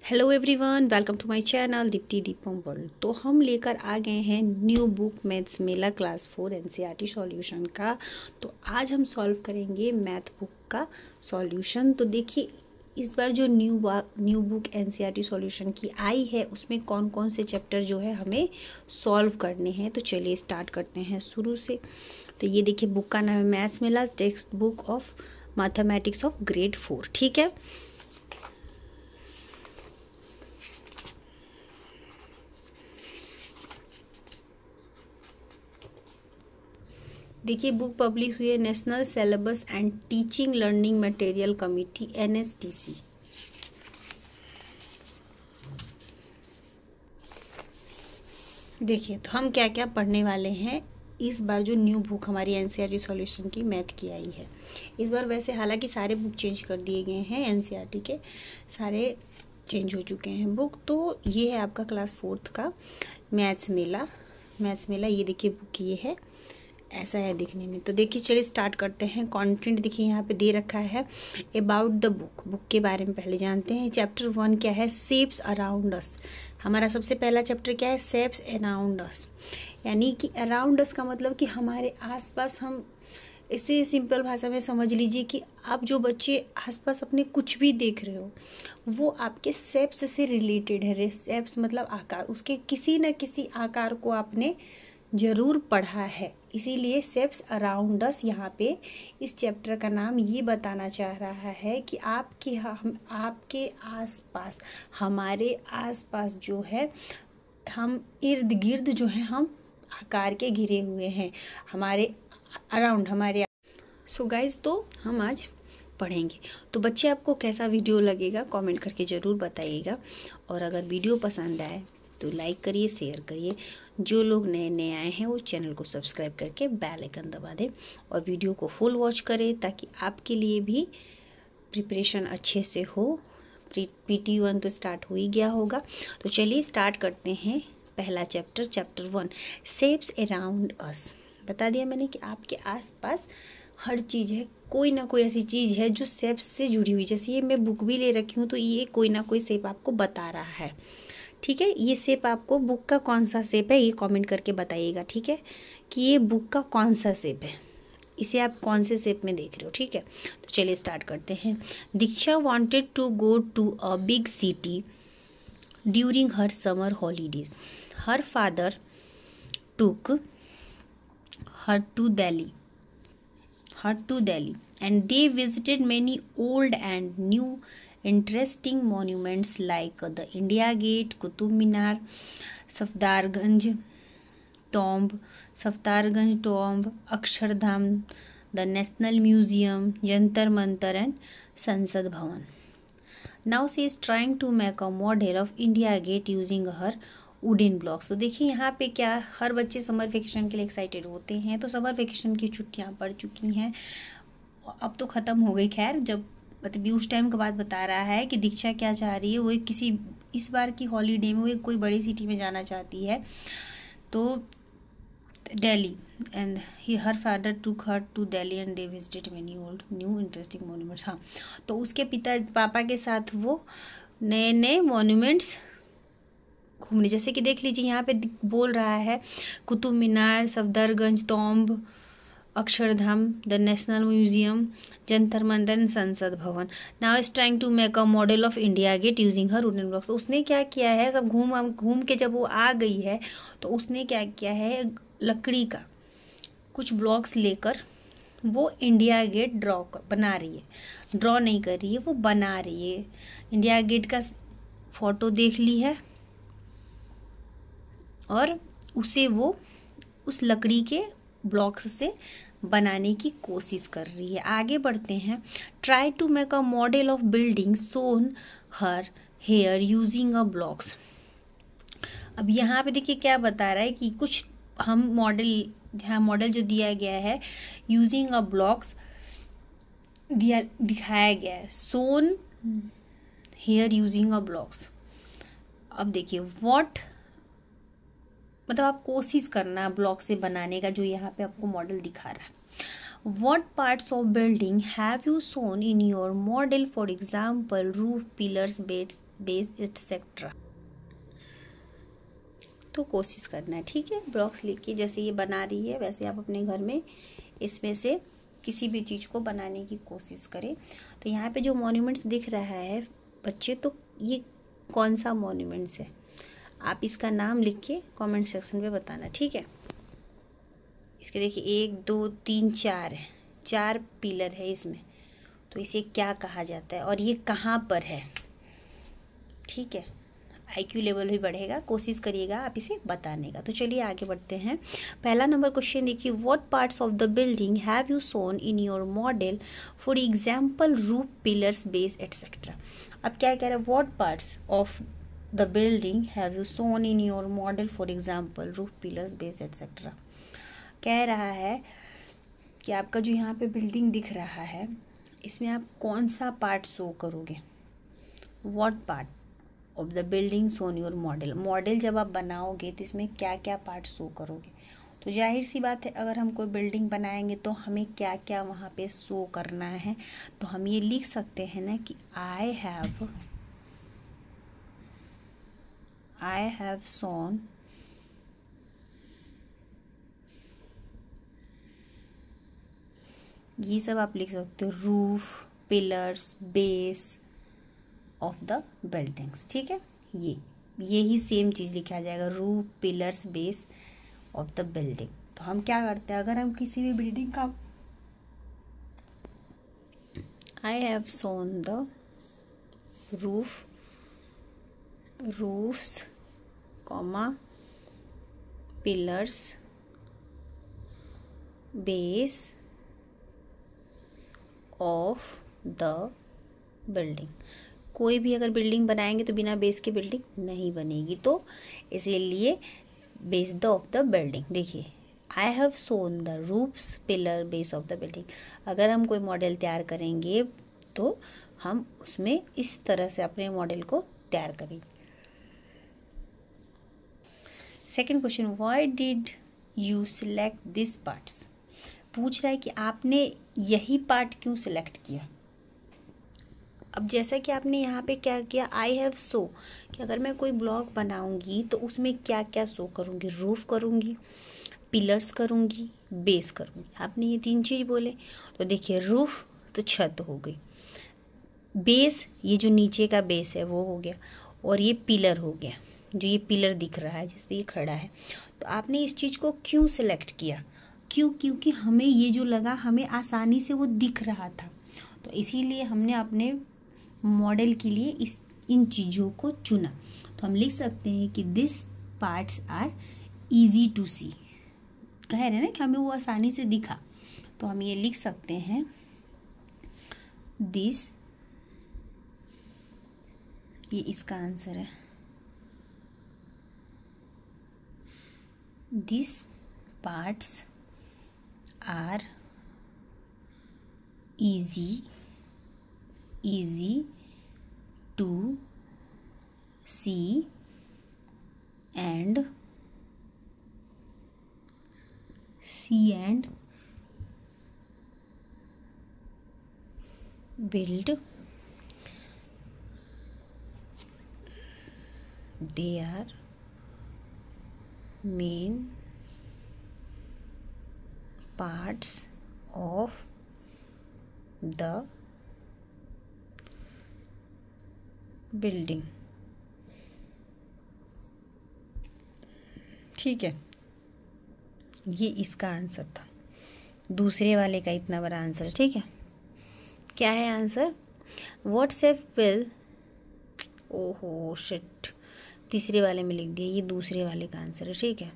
Hello everyone, welcome to my channel Deepti Deepam world. तो हम लेकर आ गए हैं new book maths Mela class 4 NCERT solution का। तो आज हम सॉल्व करेंगे मैथ बुक का सॉल्यूशन। तो देखिए, इस बार जो न्यू बुक एनसीईआरटी सॉल्यूशन की आई है उसमें कौन कौन से चैप्टर जो है हमें सॉल्व करने हैं। तो चलिए स्टार्ट करते हैं शुरू से। तो ये देखिए, बुक का नाम है maths Mela text book of mathematics of grade 4। ठीक है, देखिए बुक पब्लिश हुई है National Syllabus and Teaching Learning Material Committee NSTC. देखिए, तो हम क्या क्या पढ़ने वाले हैं इस बार जो न्यू बुक हमारी एनसीईआरटी सॉल्यूशन की मैथ की आई है। इस बार वैसे हालांकि सारे बुक चेंज कर दिए गए हैं, एनसीईआरटी के सारे चेंज हो चुके हैं बुक। तो ये है आपका क्लास 4 का मैथ्स मेला। ये देखिए बुक ये है, ऐसा है दिखने में। तो देखिए चलिए स्टार्ट करते हैं। कंटेंट देखिए यहाँ पे दे रखा है अबाउट द बुक के बारे में पहले जानते हैं। चैप्टर 1 क्या है? Shapes around us. हमारा सबसे पहला चैप्टर क्या है? Shapes around us. यानी कि अराउंड अस का मतलब कि हमारे आसपास। हम इसे सिंपल भाषा में समझ लीजिए कि आप जो बच्चे आसपास अपने कुछ भी देख रहे हो वो आपके शेप्स से रिलेटेड है। शेप्स मतलब आकार, उसके किसी न किसी आकार को आपने जरूर पढ़ा है, इसीलिए शेप्स अराउंड अस। यहाँ पे इस चैप्टर का नाम ये बताना चाह रहा है कि आपके आसपास, हमारे आसपास जो है, हम इर्द गिर्द जो है हम आकार के घिरे हुए हैं, हमारे अराउंड हमारे। सो गाइज, तो हम आज पढ़ेंगे। तो बच्चे आपको कैसा वीडियो लगेगा कमेंट करके ज़रूर बताइएगा। और अगर वीडियो पसंद आए तो लाइक करिए, शेयर करिए। जो लोग नए नए आए हैं वो चैनल को सब्सक्राइब करके बेल आइकन दबा दें और वीडियो को फुल वॉच करें ताकि आपके लिए भी प्रिपरेशन अच्छे से हो। PT1 तो स्टार्ट हो ही गया होगा। तो चलिए स्टार्ट करते हैं। पहला चैप्टर 1 शेप्स अराउंड अस। बता दिया मैंने कि आपके आसपास हर चीज़ है, कोई ना कोई ऐसी चीज़ है जो शेप्स से जुड़ी हुई। जैसे ये मैं बुक भी ले रखी हूँ तो ये कोई ना कोई शेप आपको बता रहा है। ठीक है, ये शेप आपको बुक का कौन सा शेप है ये कमेंट करके बताइएगा। ठीक है, कि ये बुक का कौन सा शेप है, इसे आप कौन से शेप में देख रहे हो। ठीक है, तो चलिए स्टार्ट करते हैं। Diksha wanted to go to a big city during her summer holidays. Her father took her to Delhi and they visited many old and new interesting monuments like the India Gate, Qutub Minar, Safdarganj tomb, Akshardham, the National Museum, Jantar Mantar and Sansad Bhavan. Now she is trying to make a model of India Gate using her wooden blocks. तो देखिए यहाँ पे क्या, हर बच्चे summer vacation के लिए excited होते हैं। तो समर वेकेशन की छुट्टियाँ पड़ चुकी हैं, अब तो ख़त्म हो गई। खैर, जब मतलब उस टाइम का बात बता रहा है कि दीक्षा क्या चाह रही है, वो इस बार की हॉलीडे में वो कोई बड़ी सिटी में जाना चाहती है। तो Delhi and her father took her to Delhi and they visited many old new interesting monuments. हाँ, तो उसके पापा के साथ वो नए नए मोन्यूमेंट्स घूमने, जैसे कि देख लीजिए यहाँ पे बोल रहा है Qutub Minar, Safdarjung Tomb, Akshardham, the National Museum, Jantar Mantar, Sansad Bhavan. Now is trying to make a model of India Gate using her wooden blocks. तो उसने क्या किया है, सब घूम के जब वो आ गई है तो उसने क्या किया है, लकड़ी का कुछ ब्लॉक्स लेकर वो इंडिया गेट बना रही है। ड्रॉ नहीं कर रही है, वो बना रही है। इंडिया गेट का फोटो देख ली है और उसे वो उस लकड़ी के ब्लॉक्स से बनाने की कोशिश कर रही है। आगे बढ़ते हैं। Try to make a model of building sewn her hair using a blocks. अब यहाँ पे देखिए क्या बता रहा है कि कुछ हम मॉडल जो दिया गया है यूजिंग अ ब्लॉक्स दिखाया गया है। सोन हेयर यूजिंग अ ब्लॉक्स। अब देखिए व्हाट मतलब आप कोशिश करना ब्लॉक से बनाने का, जो यहाँ पे आपको मॉडल दिखा रहा है। What parts of building have you shown in your model? For example, roof, pillars, base etcetera. तो कोशिश करना है, ठीक है। ब्लॉक्स लेके जैसे ये बना रही है वैसे आप अपने घर में इसमें से किसी भी चीज़ को बनाने की कोशिश करें। तो यहाँ पे जो मॉन्यूमेंट्स दिख रहा है बच्चे, तो ये कौन सा मॉन्यूमेंट्स है, आप इसका नाम लिख के कमेंट सेक्शन में बताना, ठीक है। इसके देखिए 1 2 3 4 है, 4 पिलर है इसमें, तो इसे क्या कहा जाता है और ये कहाँ पर है, ठीक है। IQ लेवल भी बढ़ेगा, कोशिश करिएगा आप इसे बताने का। तो चलिए आगे बढ़ते हैं। पहला नंबर क्वेश्चन देखिए, what parts of the building have you soon in your model, for example roof, pillars, base etcetera. अब क्या कह रहा है, what parts of the building have you soon in your model, for example roof, pillars, base etcetera. कह रहा है कि आपका जो यहाँ पे बिल्डिंग दिख रहा है इसमें आप कौन सा पार्ट शो करोगे, what part of the building shown your model. Model जब आप बनाओगे तो इसमें क्या क्या पार्ट शो करोगे। तो जाहिर सी बात है अगर हम कोई बिल्डिंग बनाएंगे तो हमें क्या क्या वहाँ पे शो करना है। तो हम ये लिख सकते हैं ना कि आई हैव सोन ये सब आप लिख सकते हो, roof, pillars, base of the buildings, ठीक है। ये ही सेम चीज लिखा जाएगा, roof, pillars, base of the building. तो हम क्या करते हैं, अगर हम किसी भी बिल्डिंग का I have shown the roofs, comma, pillars, base of the building. कोई भी अगर बिल्डिंग बनाएंगे तो बिना बेस के बिल्डिंग नहीं बनेगी, तो इसीलिए base the of the building. देखिए I have shown the roofs, pillar, base of the building. अगर हम कोई मॉडल तैयार करेंगे तो हम उसमें इस तरह से अपने मॉडल को तैयार करेंगे। Second question, why did you select this parts. पूछ रहा है कि आपने यही पार्ट क्यों सिलेक्ट किया। अब जैसा कि आपने यहाँ पे क्या किया, आई हैव सो, कि अगर मैं कोई ब्लॉक बनाऊंगी तो उसमें क्या क्या शो करूंगी, रूफ करूंगी, पिलर्स करूंगी, बेस करूंगी। आपने ये 3 चीज बोले। तो देखिए रूफ तो छत हो गई, बेस ये जो नीचे का बेस है वो हो गया, और ये पिलर हो गया, जो ये पिलर दिख रहा है जिस पे ये खड़ा है। तो आपने इस चीज को क्यों सिलेक्ट किया, क्योंकि हमें ये जो लगा हमें आसानी से वो दिख रहा था, तो इसीलिए हमने अपने मॉडल के लिए इन चीज़ों को चुना। तो हम लिख सकते हैं कि this parts are easy to see. कह रहे हैं ना कि हमें वो आसानी से दिखा, तो हम ये लिख सकते हैं दिस, ये इसका आंसर है, this parts are easy to see and build. They are main parts of the building. ठीक है, ये इसका आंसर था, दूसरे वाले का इतना बड़ा आंसर। ठीक है, क्या है आंसर, व्हाट्सएप विल, ओहो शिट, तीसरे वाले में लिख दिया, ये दूसरे वाले का आंसर है। ठीक है,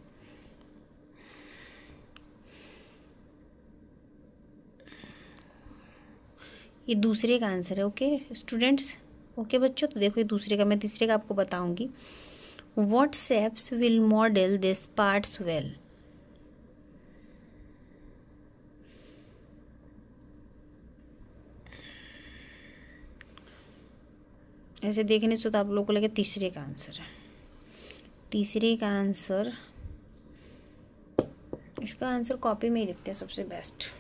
ये दूसरे का आंसर है। ओके स्टूडेंट्स, ओके बच्चों, तो देखो ये दूसरे का, मैं तीसरे का आपको बताऊंगी। WhatsApps will model this parts well. ऐसे देखने से तो आप लोगों को लगे तीसरे का आंसर है। तीसरे का आंसर, इसका आंसर कॉपी में ही लिखते हैं सबसे बेस्ट।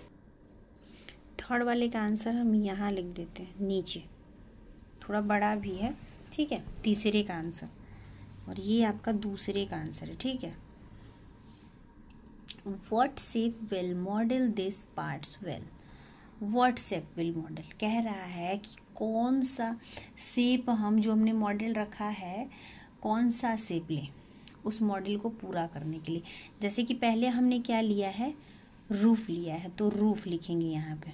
थर्ड वाले का आंसर हम यहाँ लिख देते हैं नीचे, थोड़ा बड़ा भी है ठीक है, तीसरे का आंसर, और ये आपका दूसरे का आंसर है। ठीक है, what shape will model this parts well. What shape will model कह रहा है कि कौन सा शेप हम जो हमने मॉडल रखा है, कौन सा शेप लें उस मॉडल को पूरा करने के लिए। जैसे कि पहले हमने क्या लिया है, रूफ लिया है, तो रूफ लिखेंगे यहाँ पे।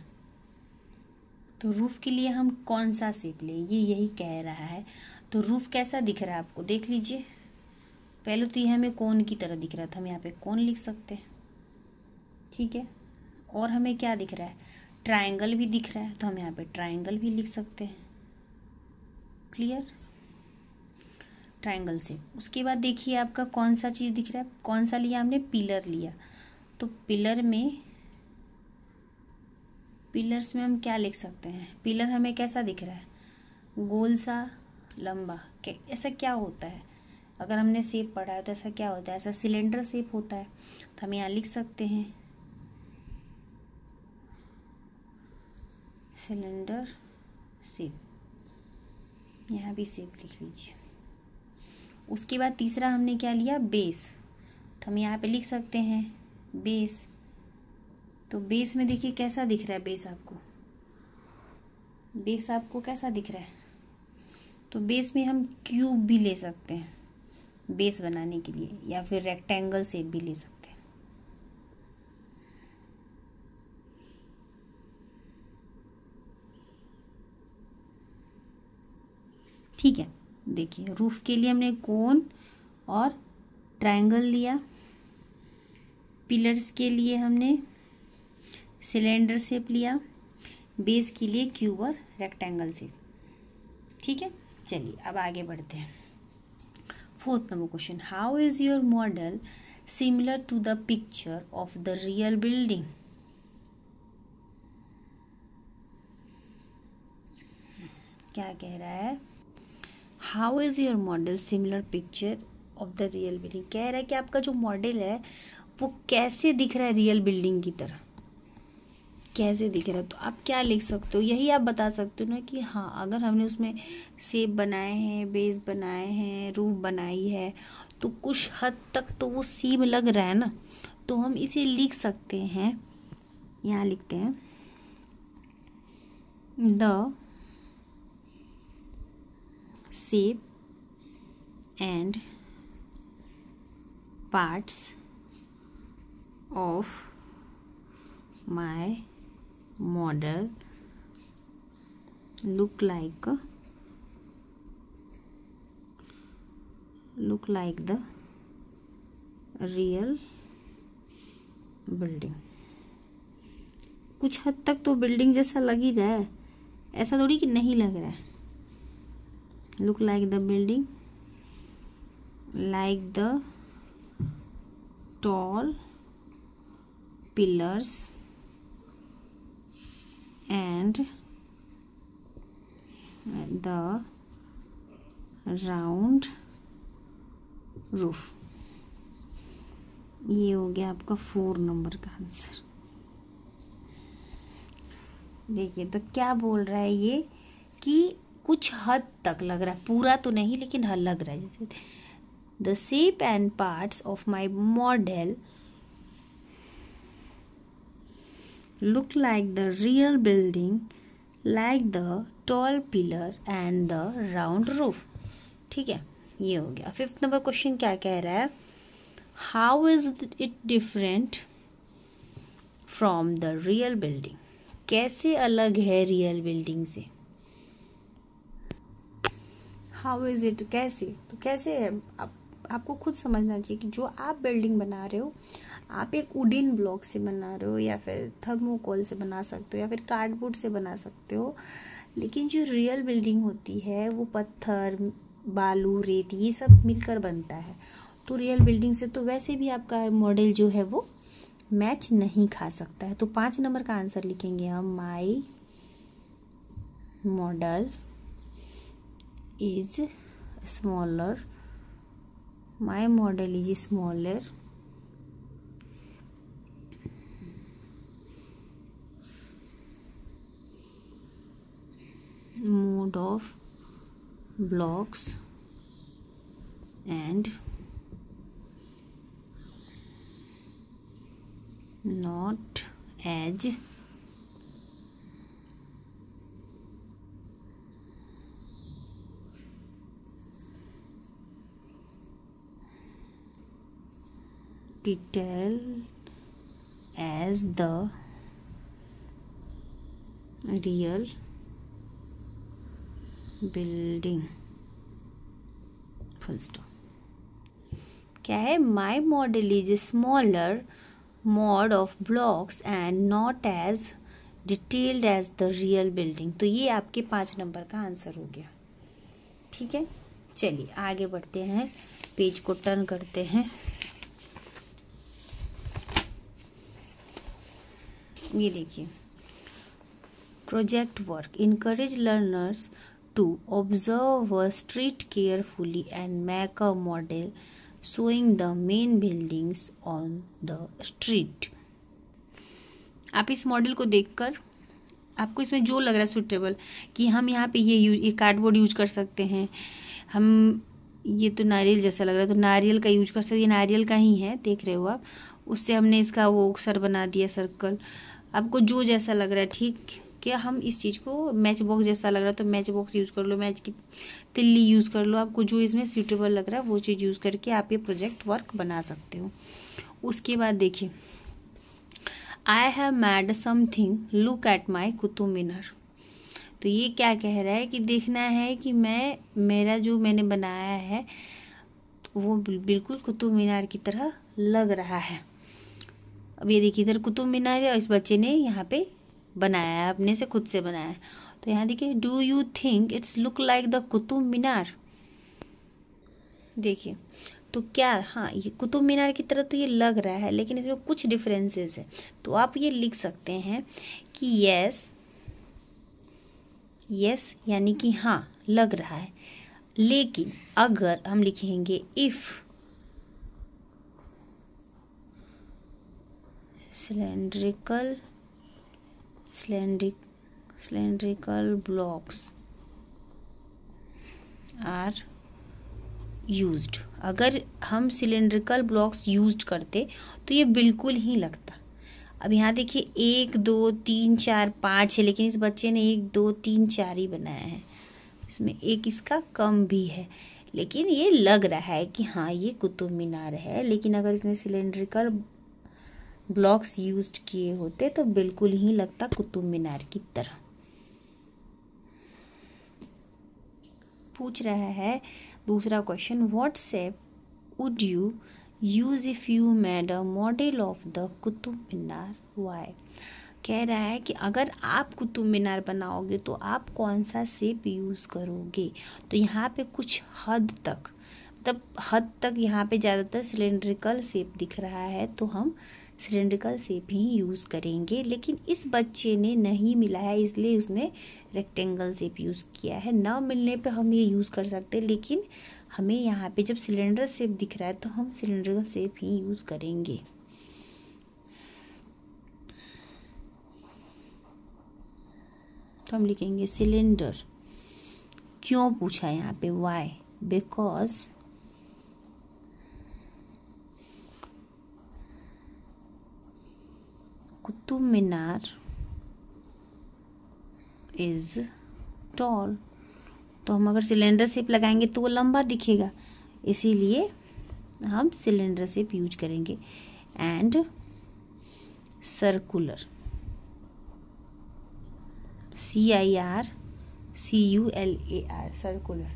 तो रूफ के लिए हम कौन सा शेप लें, ये यही कह रहा है। तो रूफ कैसा दिख रहा है आपको, देख लीजिए। पहले तो ये हमें कोन की तरह दिख रहा था, हम यहाँ पे कोन लिख सकते हैं। ठीक है, और हमें क्या दिख रहा है, ट्रायंगल भी दिख रहा है, तो हम यहाँ पे ट्रायंगल भी लिख सकते हैं। क्लियर, ट्रायंगल से। उसके बाद देखिए आपका कौन सा चीज़ दिख रहा है, कौन सा लिया हमने, पिलर लिया। तो पिलर में, पिलर्स में हम क्या लिख सकते हैं, पिलर हमें कैसा दिख रहा है, गोल सा, लंबा। ऐसा क्या होता है, अगर हमने शेप पढ़ा है तो ऐसा क्या होता है, ऐसा सिलेंडर शेप होता है। तो हम यहाँ लिख सकते हैं सिलेंडर शेप, यहाँ भी शेप लिख लीजिए। उसके बाद तीसरा हमने क्या लिया, बेस। तो हम यहाँ पे लिख सकते हैं बेस। तो बेस में देखिए कैसा दिख रहा है, बेस आपको, बेस आपको कैसा दिख रहा है। तो बेस में हम क्यूब भी ले सकते हैं बेस बनाने के लिए, या फिर रेक्टेंगल शेप भी ले सकते हैं। ठीक है, देखिए रूफ के लिए हमने कोन और ट्रायंगल लिया, पिलर्स के लिए हमने सिलेंडर शेप लिया, बेस के लिए क्यूब और रेक्टेंगल शेप। ठीक है, चलिए अब आगे बढ़ते हैं। Fourth number question, how is your model similar to the picture of the real building. क्या कह रहा है, how is your model similar picture of the real building. कह रहा है कि आपका जो मॉडल है वो कैसे दिख रहा है रियल बिल्डिंग की तरह, कैसे दिख रहा है। तो आप क्या लिख सकते हो, यही आप बता सकते हो ना कि हाँ, अगर हमने उसमें शेप बनाए हैं, बेस बनाए हैं, रूफ बनाई है, तो कुछ हद तक तो वो सेम लग रहा है ना। तो हम इसे लिख सकते हैं, यहाँ लिखते हैं the shape and parts of my model look like the real building। कुछ हद तक तो बिल्डिंग जैसा लग ही रहा है, ऐसा थोड़ी कि नहीं लग रहा है। look like the building, like the tall pillars and the round roof। ये हो गया आपका 4 नंबर का आंसर। देखिए तो क्या बोल रहा है ये कि कुछ हद तक लग रहा है, पूरा तो नहीं लेकिन हाँ लग रहा है। जैसे the shape and parts of my model look like the real building, like the tall pillar and the round roof. ठीक है, ये हो गया। 5th नंबर क्वेश्चन क्या कह रहा है, how is it different from the real building. कैसे अलग है रियल बिल्डिंग से। हाउ इज इट, कैसे, तो कैसे है आपको खुद समझना चाहिए कि जो आप बिल्डिंग बना रहे हो, आप एक वुडन ब्लॉक से बना रहे हो, या फिर थर्मोकोल से बना सकते हो, या फिर कार्डबोर्ड से बना सकते हो। लेकिन जो रियल बिल्डिंग होती है वो पत्थर, बालू, रेत, ये सब मिलकर बनता है। तो रियल बिल्डिंग से तो वैसे भी आपका मॉडल जो है वो मैच नहीं खा सकता है। तो 5 नंबर का आंसर लिखेंगे हम, my model is smaller, my model is smaller mode of blocks and not as detailed as the real building. Full stop. क्या है? My model is a smaller mod of blocks and not as detailed as the real building. तो ये आपके 5 number का answer हो गया। ठीक है, चलिए आगे बढ़ते हैं, पेज को टर्न करते हैं। ये देखिए, project work encourage learners to observe a street carefully and make a model showing the main buildings on the street. आप इस मॉडल को देखकर आपको इसमें जो लग रहा है सुटेबल कि हम यहाँ पे ये कार्डबोर्ड यूज कर सकते हैं, हम ये तो नारियल जैसा लग रहा है तो नारियल का यूज कर सकते हैं, ये नारियल का ही है, देख रहे हो आप। उससे हमने इसका वो सर बना दिया, सर्कल। आपको जो जैसा लग रहा है, ठीक क्या, हम इस चीज़ को मैच बॉक्स जैसा लग रहा है तो मैच बॉक्स यूज़ कर लो, मैच की तिल्ली यूज़ कर लो, आपको जो इसमें सूटेबल लग रहा है वो चीज़ यूज़ करके आप ये प्रोजेक्ट वर्क बना सकते हो। उसके बाद देखिए, I have made something, look at my Qutub Minar. तो ये क्या कह रहा है कि देखना है कि मेरा जो मैंने बनाया है तो वो बिल्कुल कुतुब मीनार की तरह लग रहा है। अब ये देखिए, इधर कुतुब मीनार है और इस बच्चे ने यहाँ पे बनाया है, अपने से खुद से बनाया है। तो यहाँ देखिए, do you think it's look like the Qutub Minar. देखिए तो क्या, हाँ ये कुतुब मीनार की तरह तो ये लग रहा है, लेकिन इसमें कुछ डिफरेंसेस है। तो आप ये लिख सकते हैं कि यस, यस यानी कि हाँ लग रहा है, लेकिन अगर हम लिखेंगे if cylindrical blocks are used, अगर हम सिलेंड्रिकल ब्लॉक्स यूज करते तो ये बिल्कुल ही लगता। अब यहाँ देखिए 1 2 3 4 5 है, लेकिन इस बच्चे ने 1 2 3 4 ही बनाया है, इसमें एक इसका कम भी है, लेकिन ये लग रहा है कि हाँ ये कुतुब मीनार है। लेकिन अगर इसने सिलेंड्रिकल ब्लॉक्स यूज किए होते तो बिल्कुल ही लगता कुतुब मीनार की तरह। पूछ रहा है दूसरा question, what shape would you use if you made a model of the Qutub Minar, why. कह रहा है कि अगर आप कुतुब मीनार बनाओगे तो आप कौन सा शेप यूज करोगे। तो यहाँ पे कुछ हद तक, मतलब हद तक यहाँ पे ज़्यादातर सिलेंड्रिकल शेप दिख रहा है, तो हम सिलेंड्रिकल शेप ही यूज़ करेंगे। लेकिन इस बच्चे ने नहीं मिला है, इसलिए उसने रेक्टेंगल शेप यूज़ किया है। न मिलने पे हम ये यूज़ कर सकते हैं, लेकिन हमें यहाँ पे जब सिलेंडर शेप दिख रहा है तो हम सिलेंड्रिकल शेप ही यूज़ करेंगे। तो हम लिखेंगे सिलेंडर। क्यों पूछा यहाँ पे, why, because Qutub Minar is tall. तो हम अगर सिलेंडर शेप लगाएंगे तो वो लंबा दिखेगा, इसीलिए हम सिलेंडर शेप यूज करेंगे। And circular, CIRCULAR, circular.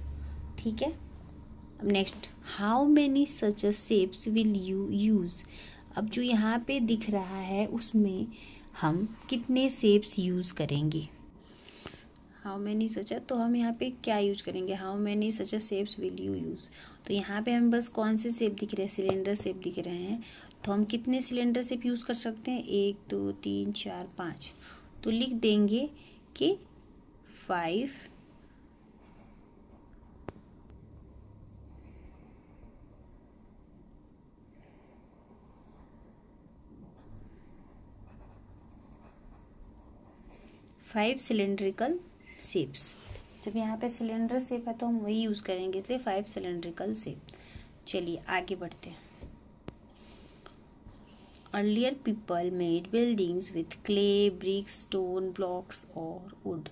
ठीक है, अब next, how many such shapes will you use. अब जो यहाँ पे दिख रहा है उसमें हम कितने शेप्स यूज करेंगे। हाउ मेनी सच, तो हम यहाँ पे क्या यूज करेंगे, how many such shapes will you use. तो यहाँ पे हमें बस कौन से शेप दिख रहे हैं, सिलेंडर शेप दिख रहे हैं। तो हम कितने सिलेंडर शेप यूज कर सकते हैं, 1 2 3 4 5। तो लिख देंगे कि 5 5 सिलेंड्रिकल शेप्स। जब यहाँ पे सिलेंडर शेप है तो हम वही यूज़ करेंगे, इसलिए 5 सिलेंड्रिकल शेप। चलिए आगे बढ़ते हैं। Earlier people made buildings with clay, bricks, stone, blocks और wood.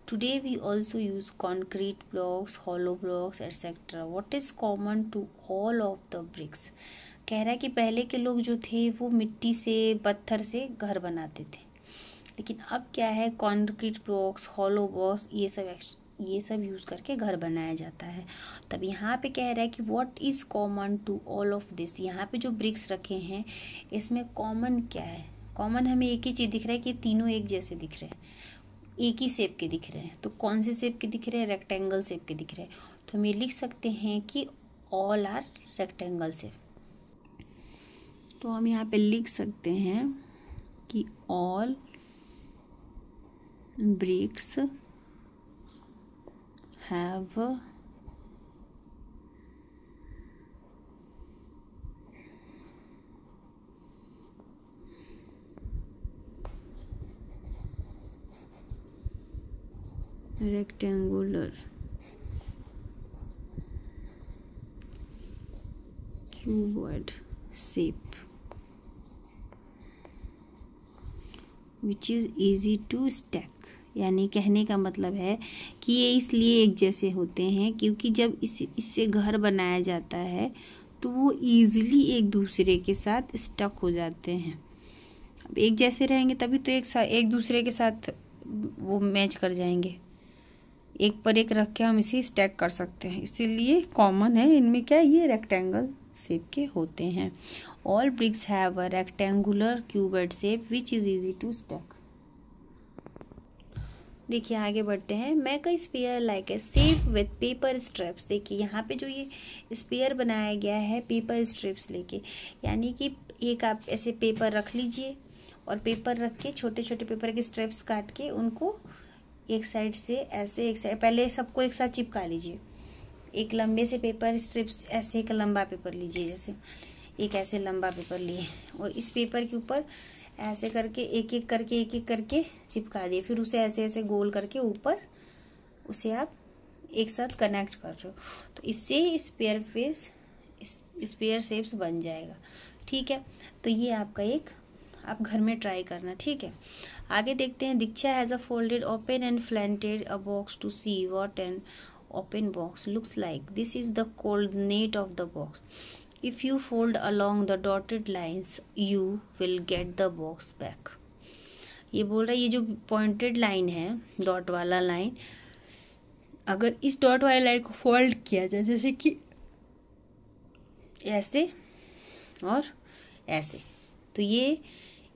Today we also use concrete blocks, hollow blocks, etc. What is common to all of the bricks? कह रहा है कि पहले के लोग जो थे वो मिट्टी से, पत्थर से घर बनाते थे, लेकिन अब क्या है, कंक्रीट ब्लॉक्स, हॉलो ब्लॉक्स, ये सब यूज़ करके घर बनाया जाता है। तब यहाँ पे कह रहा है कि what is common to all of this. यहाँ पे जो ब्रिक्स रखे हैं इसमें कॉमन क्या है? कॉमन हमें एक ही चीज़ दिख रहा है कि तीनों एक जैसे दिख रहे हैं, एक ही शेप के दिख रहे हैं। तो कौन से शेप के दिख रहे हैं? रेक्टेंगल शेप के दिख रहे हैं। तो हम ये लिख सकते हैं कि ऑल आर रेक्टेंगल शेप। तो हम यहाँ पे लिख सकते हैं कि all bricks have rectangular cuboid shape which is easy to stack। यानी कहने का मतलब है कि ये इसलिए एक जैसे होते हैं क्योंकि जब इससे घर बनाया जाता है तो वो ईजिली एक दूसरे के साथ स्टक हो जाते हैं। अब एक जैसे रहेंगे तभी तो एक दूसरे के साथ वो मैच कर जाएंगे। एक पर एक रख के हम इसे स्टैक कर सकते हैं, इसीलिए कॉमन है इनमें क्या, ये रेक्टेंगल शेप के होते हैं। All bricks have a rectangular cuboid shape which is easy to stack. देखिए आगे बढ़ते हैं। Make a sphere like a shape with paper strips. देखिए यहाँ पे जो ये स्फीयर बनाया गया है पेपर स्ट्रिप्स लेके, यानी कि एक आप ऐसे पेपर रख लीजिए और पेपर रख के छोटे छोटे पेपर के स्ट्रिप्स काट के उनको एक साइड से ऐसे, एक साइड पहले सबको एक साथ चिपका लीजिए। एक लंबे से पेपर स्ट्रिप्स, ऐसे एक लंबा पेपर लीजिए, जैसे एक ऐसे लंबा पेपर लिए और इस पेपर के ऊपर ऐसे करके एक एक करके चिपका दिए। फिर उसे ऐसे ऐसे गोल करके ऊपर उसे आप एक साथ कनेक्ट कर रहे हो, तो इससे स्पेयर शेप्स बन जाएगा। ठीक है, तो ये आपका एक, आप घर में ट्राई करना। ठीक है, आगे देखते हैं। Diksha has a folded open and flattened a box to see what an open box looks like. This is the coordinate of the box. If you fold along the dotted lines you will get the box back. ये बोल रहा है ये जो pointed line है, dot वाला line, अगर इस डॉट वाली लाइन को फोल्ड किया जाए जैसे कि ऐसे और ऐसे, तो ये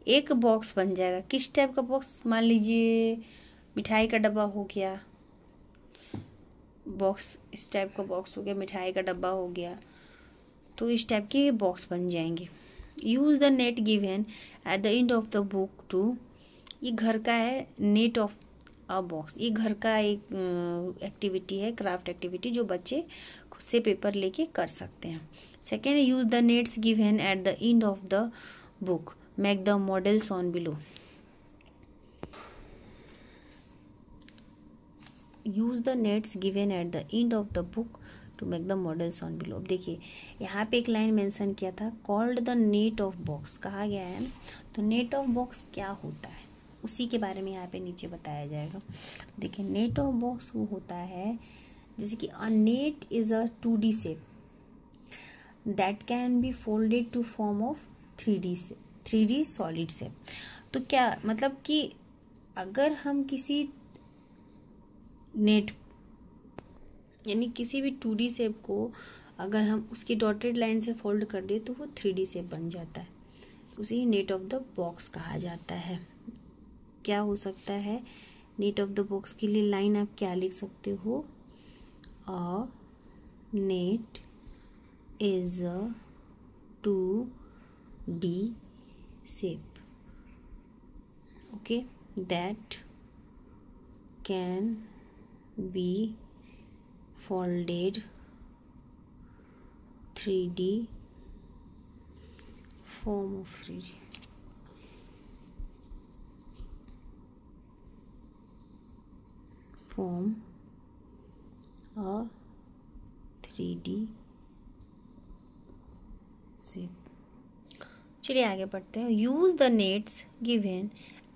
एक बॉक्स बन जाएगा। किस टाइप का बॉक्स? मान लीजिए मिठाई का डब्बा हो गया, बॉक्स इस टाइप का बॉक्स हो गया, मिठाई का डब्बा हो गया, तो इस टाइप के बॉक्स बन जाएंगे। Use the net given at the end of the book to. ये घर का है, नेट ऑफ अ बॉक्स, ये घर का एक एक्टिविटी है, क्राफ्ट एक्टिविटी, जो बच्चे खुद से पेपर लेके कर सकते हैं। Second, use the nets given at the end of the book, make the models on below. Use the nets given at the end of the book to make the models on below. देखिए यहाँ पे एक line mention किया था, called the net of box कहा गया है, तो नेट ऑफ बॉक्स क्या होता है उसी के बारे में यहाँ पे नीचे बताया जाएगा। देखिए नेट ऑफ बॉक्स वो होता है जैसे कि a net is a 2D shape that can be folded to form of 3D solid shape. तो क्या मतलब कि अगर हम किसी नेट यानी किसी भी 2D शेप को अगर हम उसकी डॉटेड लाइन से फोल्ड कर दे तो वो 3D शेप बन जाता है, उसे ही नेट ऑफ द बॉक्स कहा जाता है। क्या हो सकता है नेट ऑफ द बॉक्स के लिए लाइन आप क्या लिख सकते हो? A net is a 2D shape, okay, that can be folded 3D form of 3D form a 3D shape। चलिए आगे बढ़ते हैं। Use the nets given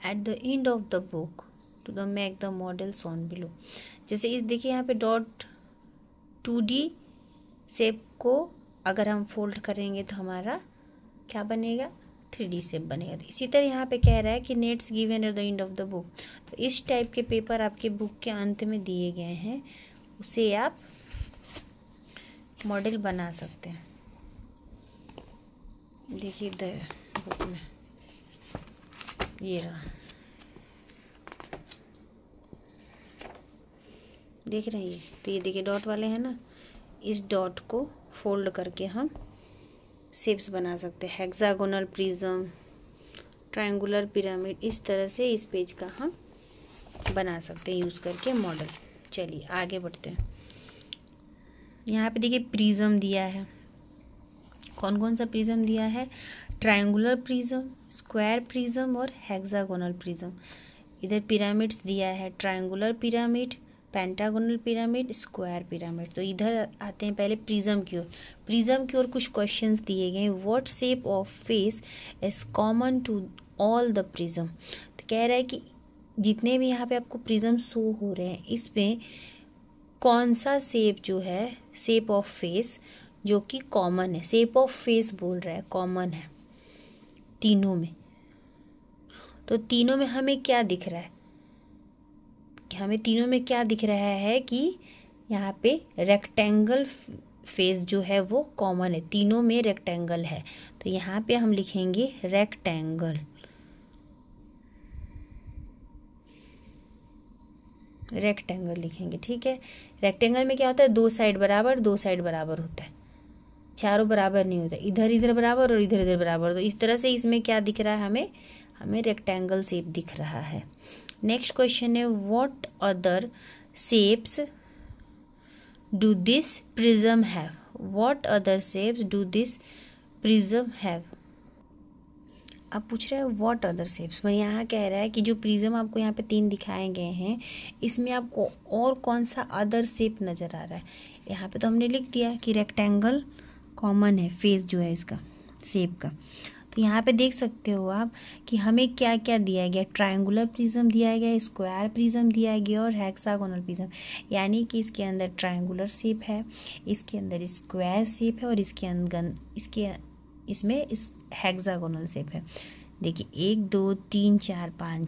at the end of the book to the make the model shown below. जैसे इस देखिए यहाँ पे dot 2D shape को अगर हम फोल्ड करेंगे तो हमारा क्या बनेगा, 3D शेप बनेगा। तो इसी तरह यहाँ पे कह रहा है कि nets given at the end of the book. तो इस टाइप के पेपर आपके बुक के अंत में दिए गए हैं, उसे आप मॉडल बना सकते हैं। देखिए बुक में ये रहा, देख रहे हैं। तो ये देखिए डॉट वाले हैं ना, इस डॉट को फोल्ड करके हम शेप्स बना सकते हैं। हेक्सागोनल प्रिज्म, ट्रायंगुलर पिरामिड, इस तरह से इस पेज का हम बना सकते हैं यूज़ करके मॉडल। चलिए आगे बढ़ते हैं। यहाँ पे देखिए प्रिज्म दिया है। कौन कौन सा प्रिज्म दिया है? ट्रायंगुलर प्रिज्म, स्क्वायर प्रिज्म और हेक्सागोनल प्रिज्म। इधर पिरामिड्स दिया है, triangular pyramid, pentagonal pyramid, square pyramid. तो इधर आते हैं पहले प्रिज्म की ओर। प्रिज्म की ओर कुछ क्वेश्चंस दिए गए हैं। What shape of face is common to all the prism. तो कह रहा है कि जितने भी यहाँ पे आपको प्रिज्म शो हो रहे हैं, इसमें कौन सा शेप जो है, शेप ऑफ फेस जो कि कॉमन है। शेप ऑफ फेस बोल रहा है, कॉमन है तीनों में। तो तीनों में हमें क्या दिख रहा है? हमें तीनों में क्या दिख रहा है कि यहाँ पे रेक्टेंगल फेस जो है वो कॉमन है, तीनों में रेक्टेंगल है। तो यहाँ पे हम लिखेंगे रेक्टेंगल। रेक्टेंगल लिखेंगे, ठीक है। रेक्टेंगल में क्या होता है, दो साइड बराबर, दो साइड बराबर होता है, चारों बराबर नहीं होता, इधर इधर बराबर और इधर इधर बराबर। तो इस तरह से इसमें क्या दिख रहा है, हमें रेक्टेंगल शेप दिख रहा है। नेक्स्ट क्वेश्चन है, what other shapes do this prism have. What other shapes do this prism have. अब पूछ रहा है व्हाट अदर शेप्स। मैं यहाँ कह रहा है कि जो प्रिज्म आपको यहाँ पे 3 दिखाए गए हैं, इसमें आपको और कौन सा अदर शेप नज़र आ रहा है। यहाँ पे तो हमने लिख दिया कि रेक्टेंगल कॉमन है, फेस जो है इसका शेप का। तो यहाँ पे देख सकते हो आप कि हमें क्या क्या दिया गया। ट्रायंगुलर प्रिज्म दिया गया, स्क्वायर प्रिज्म दिया गया और हेक्सागोनल प्रिज्म। यानी कि इसके अंदर ट्रायंगुलर शेप है, इसके अंदर स्क्वायर शेप है और इसमें हेक्सागोनल शेप है। देखिए 1 2 3 4 5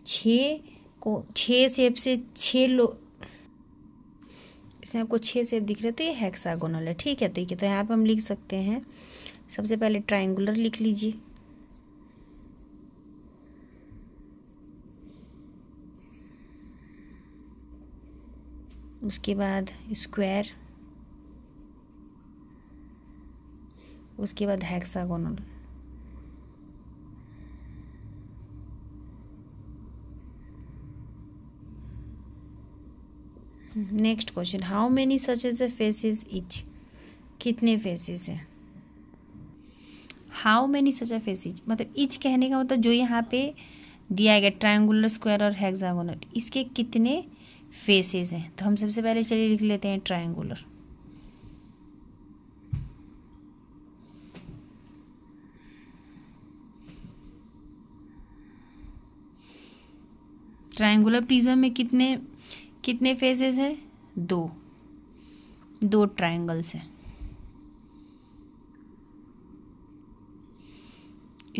6 को 6 शेप से 6 इसमें आपको 6 शेप दिख रहे हैं, तो ये हेक्सागोनल है, ठीक है। तो यहाँ पे हम लिख सकते हैं, सबसे पहले ट्रायंगुलर लिख लीजिए, उसके बाद स्क्वायर, उसके बाद hexagonal. Next question, how many such edge a faces each. कितने फेसेस हैं? How many such a faces मतलब इच कहने का मतलब जो यहाँ पे दिया गया ट्रायंगुलर, स्क्वायर और हेक्सागोनल, इसके कितने फेसेस हैं। तो हम सबसे पहले चलिए लिख लेते हैं ट्रायंगुलर। ट्रायंगुलर प्रिज्म में कितने फेसेस हैं? 2 ट्रायंगल्स हैं।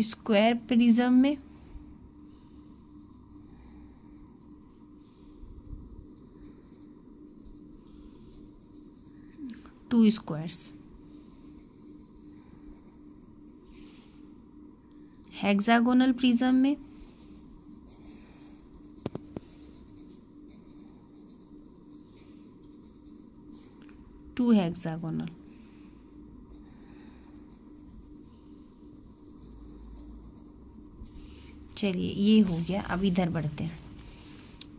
स्क्वायर प्रिज्म में 2 स्क्वायर्स। हेक्सागोनल प्रिज्म में 2 हेक्सागोनल। चलिए ये हो गया। अब इधर बढ़ते हैं।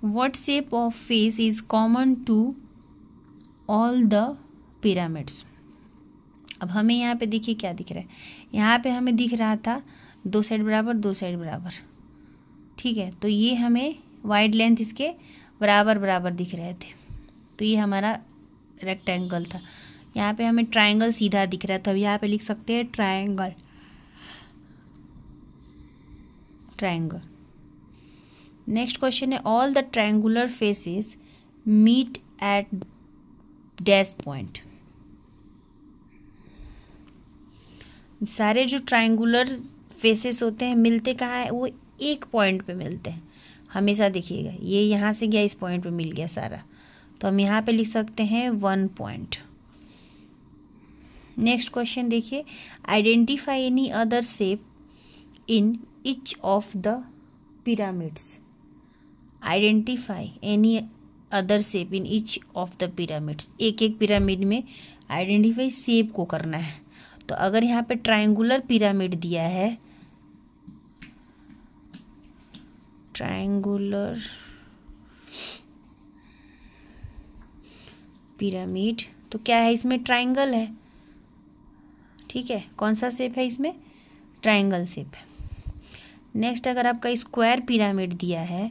What shape of face is common to all the pyramids. अब हमें यहाँ पे देखिए क्या दिख रहा है। यहाँ पे हमें दिख रहा था 2 साइड बराबर, 2 साइड बराबर, ठीक है। तो ये हमें वाइड लेंथ इसके बराबर बराबर दिख रहे थे, तो ये हमारा रेक्टेंगल था, यहाँ पे हमें ट्राइंगल सीधा दिख रहा है, तो अब यहाँ पे लिख सकते हैं ट्राइंगल। ट्राइंगल। नेक्स्ट क्वेश्चन है all the triangular faces meet at dash point. सारे जो ट्रायंगुलर फेसेस होते हैं मिलते कहाँ है, वो एक पॉइंट पे मिलते हैं हमेशा। देखिएगा ये यहाँ से गया, इस पॉइंट पे मिल गया सारा, तो हम यहाँ पे लिख सकते हैं 1 पॉइंट। नेक्स्ट क्वेश्चन देखिए, identify any other shape in each of the pyramids. Identify any other shape in each of the pyramids. एक एक पिरामिड में आइडेंटिफाई शेप को करना है। तो अगर यहाँ पे ट्रायंगुलर पिरामिड दिया है, ट्रायंगुलर पिरामिड, तो क्या है इसमें, ट्रायंगल है। ठीक है, कौन सा शेप है इसमें, ट्रायंगल शेप है। नेक्स्ट अगर आपका स्क्वायर पिरामिड दिया है,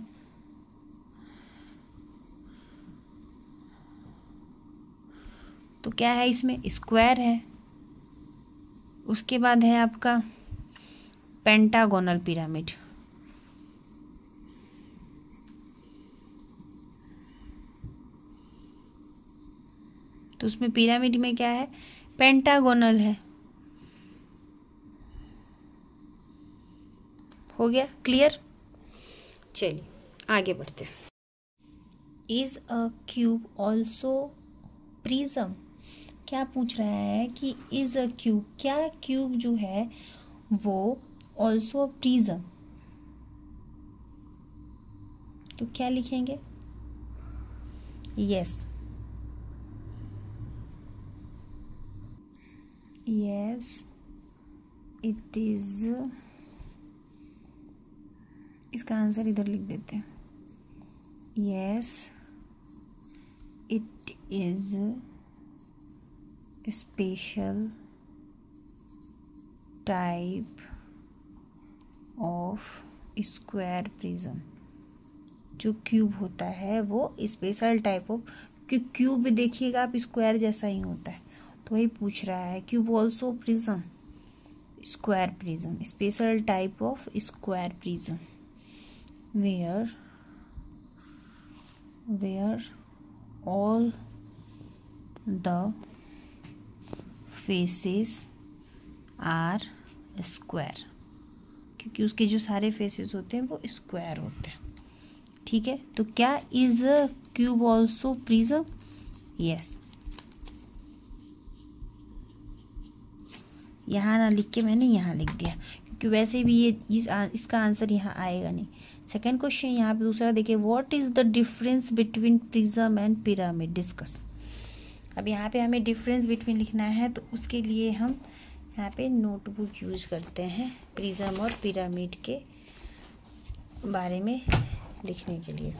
तो क्या है इसमें, स्क्वायर है। उसके बाद है आपका पेंटागोनल पिरामिड। तो उसमें पिरामिड में क्या है, पेंटागोनल है। हो गया क्लियर। चलिए आगे बढ़ते हैं। Is a cube also prism. क्या पूछ रहा है कि इज अ क्यूब, क्या क्यूब जो है वो ऑल्सो प्रिज्म। तो क्या लिखेंगे, यस यस इट इज। इसका आंसर इधर लिख देते हैं, yes it is special type of square prism. जो क्यूब होता है वो स्पेशल टाइप ऑफ, क्योंकि क्यूब देखिएगा आप स्क्वायर जैसा ही होता है, तो वही पूछ रहा है cube also prism, square prism, special type of square prism where all the faces are square। क्योंकि उसके जो सारे फेसेस होते हैं वो स्क्वायर होते हैं। ठीक है, तो क्या is cube also prism, yes. यहाँ ना लिख के मैंने यहाँ लिख दिया, क्योंकि वैसे भी ये इसका आंसर यहाँ आएगा नहीं। सेकेंड क्वेश्चन यहाँ पे दूसरा देखिए, what is the difference between prism and pyramid, discuss. अब यहाँ पे हमें डिफरेंस बिटवीन लिखना है, तो उसके लिए हम यहाँ पे नोटबुक यूज करते हैं प्रिज्म और पिरामिड के बारे में लिखने के लिए।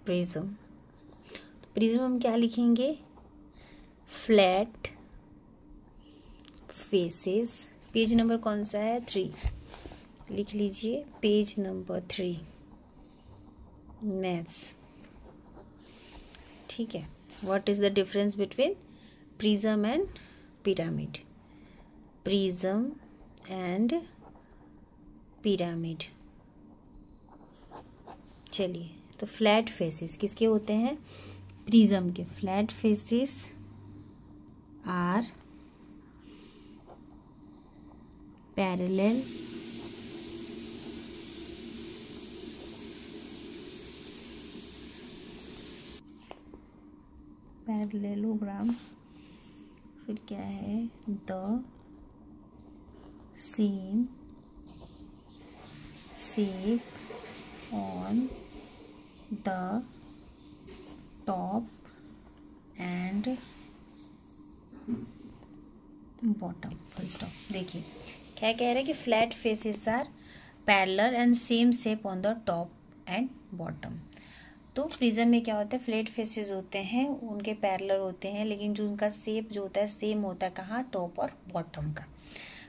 प्रिज्म, तो प्रिज्म हम क्या लिखेंगे, फ्लैट फेसेस। पेज नंबर कौन सा है, 3, लिख लीजिए पेज नंबर 3 मैथ्स। ठीक है, what is the difference between prism and pyramid, prism and pyramid. चलिए, तो फ्लैट फेसेस किसके होते हैं, प्रिज्म के। Flat faces are parallel parallelograms, फिर क्या है, the same shape on the top and bottom, full stop। देखिए क्या कह रहे हैं कि flat faces are parallel and same shape on the top and bottom. तो प्रिज्म में क्या होता है, फ्लैट फेसेस होते हैं, उनके पैरेलल होते हैं, लेकिन जो उनका शेप जो होता है सेम होता है, कहाँ, टॉप और बॉटम का।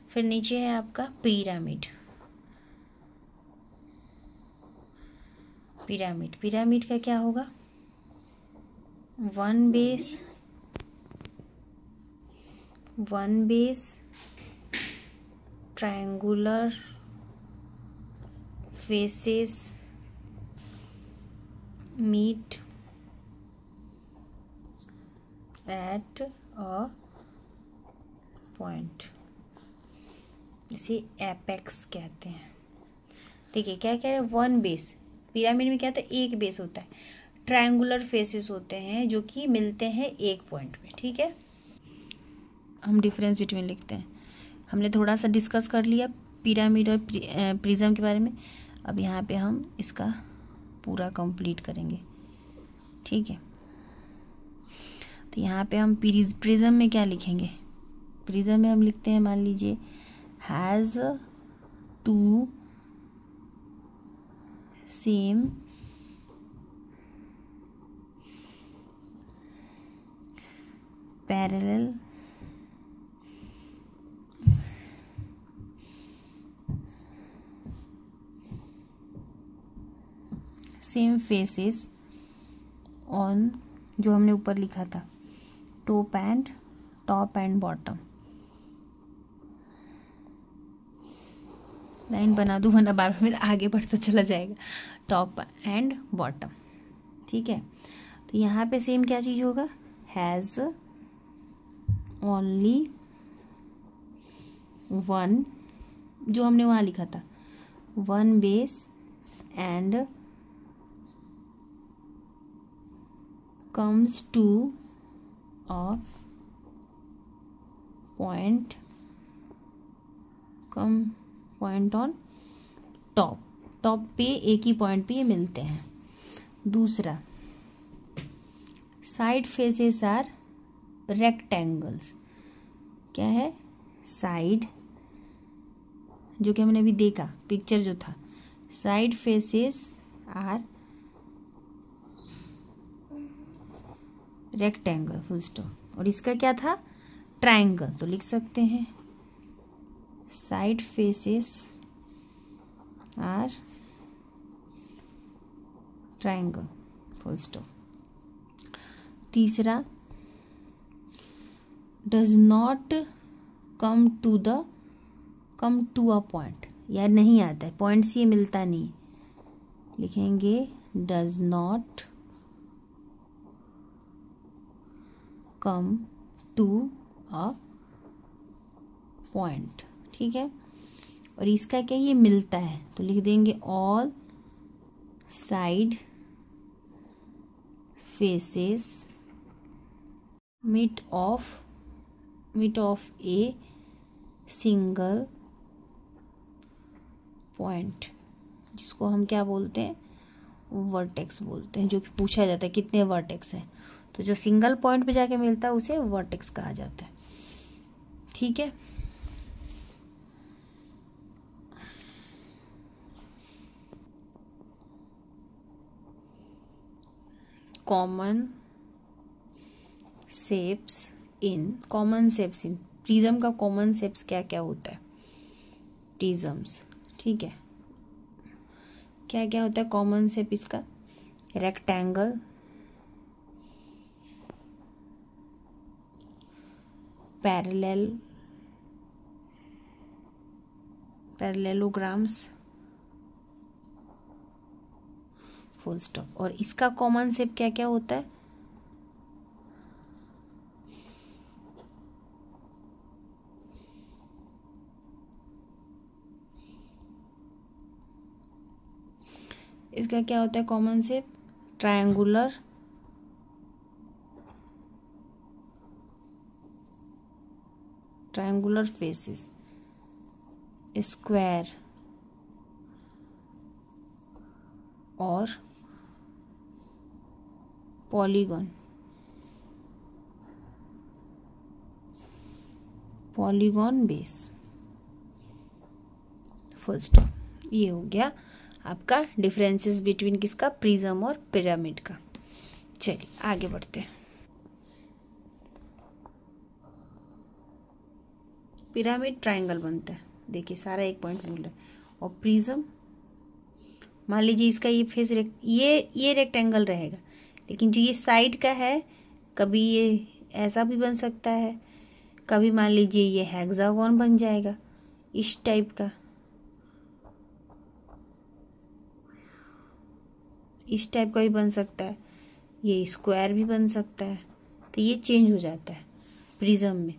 फिर नीचे है आपका पिरामिड। पिरामिड, पिरामिड का क्या होगा, one base triangular faces meet at a point, इसे एपेक्स कहते हैं। देखिए क्या कह रहे हैं, वन बेस, पिरामिड में क्या होता है, एक बेस होता है, ट्रायंगुलर फेसेस होते हैं जो कि मिलते हैं एक पॉइंट पे। ठीक है, हम डिफरेंस बिटवीन लिखते हैं। हमने थोड़ा सा डिस्कस कर लिया पिरामिड और प्रिज्म के बारे में। अब यहाँ पे हम इसका पूरा कंप्लीट करेंगे। ठीक है, तो यहाँ पे हम प्रिज्म में क्या लिखेंगे, प्रिज्म में हम लिखते हैं, मान लीजिए has two same parallel same faces on, जो हमने ऊपर लिखा था, टॉप एंड बॉटम। लाइन बना दूं वरना बार बार मेरा आगे बढ़ता चला जाएगा, टॉप एंड बॉटम। ठीक है, तो यहाँ पे सेम क्या चीज होगा, हैज ओनली वन, जो हमने वहाँ लिखा था, one base and comes to a point on top पे एक ही पॉइंट पे ये मिलते हैं। दूसरा, साइड फेसेस आर रेक्टेंगल्स। क्या है, साइड, जो कि हमने अभी देखा पिक्चर जो था, side faces are rectangle, full stop. और इसका क्या था, ट्रायंगल, तो लिख सकते हैं side faces are triangle, full stop. तीसरा, does not come to a point, यार नहीं आता है, पॉइंट से ये मिलता नहीं, लिखेंगे does not come to a point. ठीक है, और इसका क्या, ये मिलता है, तो लिख देंगे all side faces meet of a single point, जिसको हम क्या बोलते हैं, वर्टेक्स बोलते हैं, जो कि पूछा जाता है कितने वर्टेक्स है, तो जो सिंगल पॉइंट पे जाके मिलता है उसे वर्टेक्स कहा जाता है। ठीक है, कॉमन शेप्स इन प्रिज्म का कॉमन शेप्स क्या क्या होता है, प्रिज्म्स। ठीक है, क्या क्या होता है कॉमन शेप इसका, रेक्टेंगल, पैरेललोग्राम्स, फुल स्टॉप। और इसका कॉमन शेप क्या क्या होता है, इसका क्या होता है common shape, triangular, faces, square और पॉलीगॉन बेस। Full stop. ये हो गया आपका डिफरेंसेस बिटवीन किसका, प्रिज्म और पिरामिड का। चलिए आगे बढ़ते हैं। पिरामिड ट्रायंगल बनता है, देखिए सारा एक पॉइंट बोल रहा है, और प्रिज्म मान लीजिए इसका ये फेस ये रेक्टेंगल रहेगा, लेकिन जो ये साइड का है कभी ये ऐसा भी बन सकता है, कभी मान लीजिए ये हेक्सागोन बन जाएगा इस टाइप का, इस टाइप का भी बन सकता है, ये स्क्वायर भी बन सकता है। तो ये चेंज हो जाता है प्रिज्म में,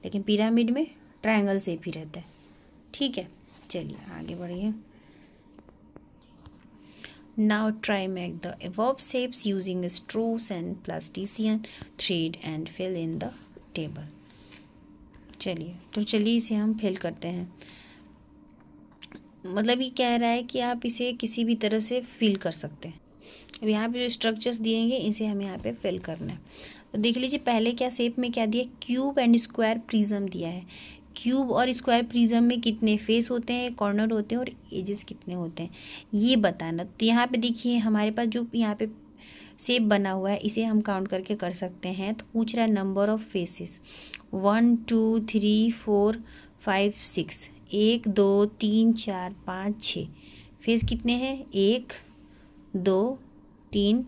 लेकिन पिरामिड में ट्रायंगल शेप ही रहता है। ठीक है, चलिए आगे बढ़िए। Now try make the above shapes using straws and plasticine thread and fill in the table। चलिए इसे हम फिल करते हैं। मतलब ये कह रहा है कि आप इसे किसी भी तरह से फिल कर सकते हैं। अब यहाँ पे जो स्ट्रक्चर्स दिएंगे इसे हम यहाँ पे फिल करना है। तो देख लीजिए पहले क्या शेप में क्या दिया, क्यूब एंड स्क्वायर प्रिज्म दिया है। क्यूब और स्क्वायर प्रिज्म में कितने फेस होते हैं, कॉर्नर होते हैं और एजेस कितने होते हैं, ये बताना। तो यहाँ पे देखिए हमारे पास जो यहाँ पे शेप बना हुआ है इसे हम काउंट करके कर सकते हैं। तो पूछ रहा है नंबर ऑफ फेसेस, 1 2 3 4 5 6, 1 2 3 4 5 6 फेस कितने हैं, 1 2 3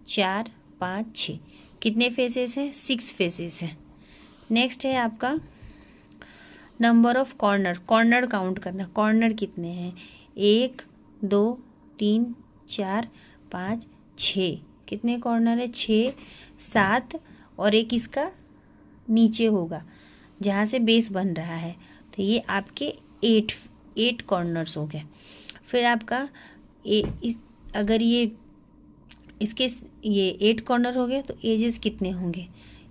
4 5 6, कितने फेसेस हैं, 6 फेसेस हैं। नेक्स्ट है आपका number of corner, corner count करना, कॉर्नर कितने हैं, 1 2 3 4 5 6, कितने कॉर्नर है, 6 7, और एक इसका नीचे होगा जहाँ से बेस बन रहा है। तो ये आपके 8 कॉर्नर्स हो गए। फिर आपका अगर ये इसके ये 8 कॉर्नर हो गए तो एजेस कितने होंगे,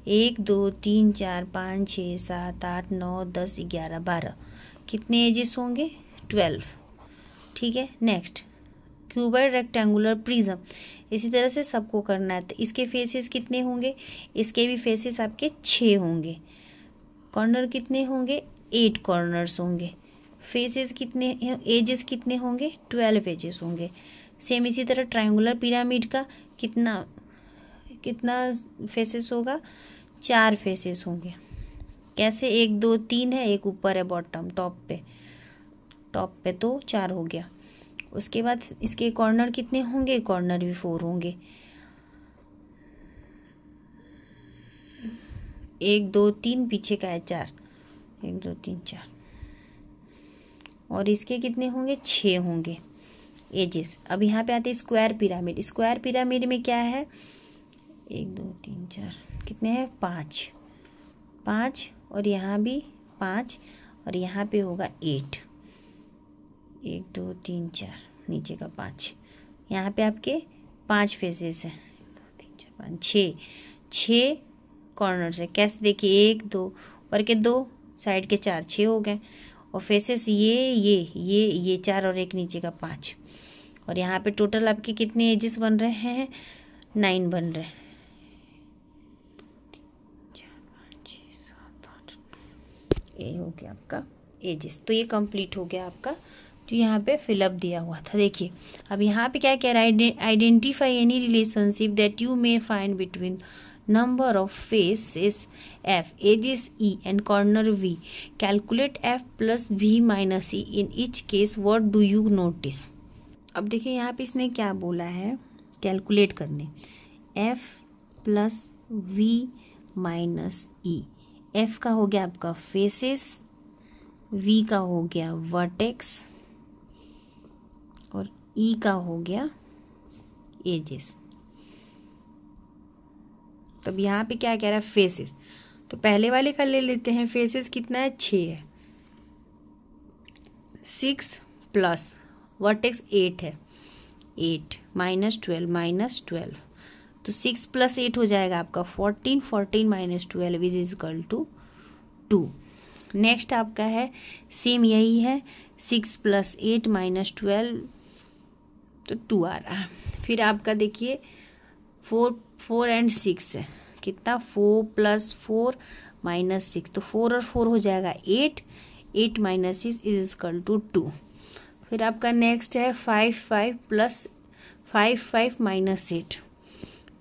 1 2 3 4 5 6 7 8 9 10 11 12, कितने एजेस होंगे, 12। ठीक है, नेक्स्ट क्यूबॉइड रेक्टेंगुलर प्रिज्म, इसी तरह से सबको करना है। तो इसके फेसेस कितने होंगे, इसके भी फेसेस आपके 6 होंगे। कॉर्नर कितने होंगे, 8 कॉर्नर्स होंगे। फेसेस कितने, एजेस कितने होंगे, 12 एजेस होंगे। सेम इसी तरह ट्रायंगुलर पिरामिड का कितना फेसेस होगा, 4 फेसेस होंगे। कैसे, 1 2 3 है, एक ऊपर है बॉटम टॉप पे तो 4 हो गया। उसके बाद इसके कॉर्नर कितने होंगे, कॉर्नर भी 4 होंगे। 1 2 3 पीछे का है 4, 1 2 3 4, और इसके कितने होंगे, 6 होंगे एजेस। अब यहाँ पे आते हैं स्क्वायर पिरामिड। स्क्वायर पिरामिड में क्या है, 1 2 3 4, कितने हैं, 5, और यहाँ भी 5, और यहाँ पे होगा 8, 1 2 3 4, नीचे का 5। यहाँ पे आपके 5 फेसेस हैं, 1 2 3 4 5 6 कॉर्नर्स है। कैसे देखिए, 1 2 ऊपर के 2, साइड के 4, 6 हो गए। और फेसेस ये 4 और एक नीचे का 5। और यहाँ पे टोटल आपके कितने एजेस बन रहे हैं, 9 बन रहे हैं। 4 5 6 7 8, ये हो गया आपका एजेस। तो ये कंप्लीट हो गया आपका जो यहाँ पे फिलअप दिया हुआ था। देखिए अब यहाँ पे क्या कह रहा है, identify any relationship that you may find between number of faces f, edges e and corner v. Calculate f plus v minus e. In each case what do you notice? अब देखिए यहाँ पे इसने क्या बोला है, कैलकुलेट करने, f plus v minus e। f का हो गया आपका फेसेस, v का हो गया वर्टेक्स, और e का हो गया एजेस। तब यहाँ पे क्या कह रहा है, फेसेस। तो पहले वाले का ले लेते हैं, फेसेस कितना है, 6 है, 6 प्लस वर्टेक्स 8 है, 8 माइनस 12, तो 6 प्लस 8 हो जाएगा आपका 14, 14 minus 12 is equal to 2। Next आपका है सेम यही है, 6 प्लस 8 माइनस 12 तो 2 आ रहा है। फिर आपका देखिए 4 एंड 6 है, कितना, 4 प्लस 4 माइनस 6, तो 4 और 4 हो जाएगा 8 माइनस 6 इज इक्वल टू 2। फिर आपका नेक्स्ट है 5 5 प्लस 5 5 माइनस 8,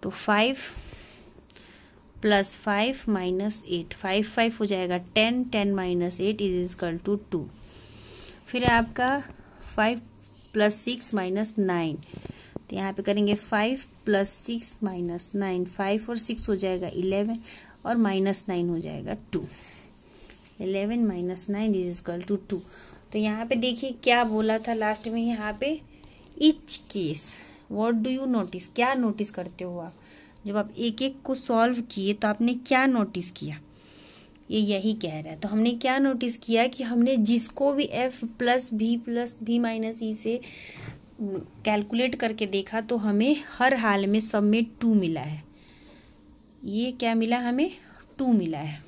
तो 5 प्लस 5 माइनस 8, 5 5 हो जाएगा 10, 10 माइनस 8 इज इक्वल टू 2। फिर आपका 5 प्लस 6 माइनस 9, तो यहाँ पे करेंगे 5 प्लस 6 माइनस 9, 5 और 6 हो जाएगा 11 और माइनस 9 हो जाएगा 2, 11 माइनस 9 इज इक्वल टू 2। तो यहाँ पे देखिए क्या बोला था लास्ट में, यहाँ पे each case what do you notice, क्या नोटिस करते हो आप जब आप एक एक को सॉल्व किए, तो आपने क्या नोटिस किया, ये यही कह रहा है। तो हमने क्या नोटिस किया कि हमने जिसको भी f प्लस भी माइनस ई से कैलकुलेट करके देखा, तो हमें हर हाल में सब में 2 मिला है। ये क्या मिला, हमें 2 मिला है।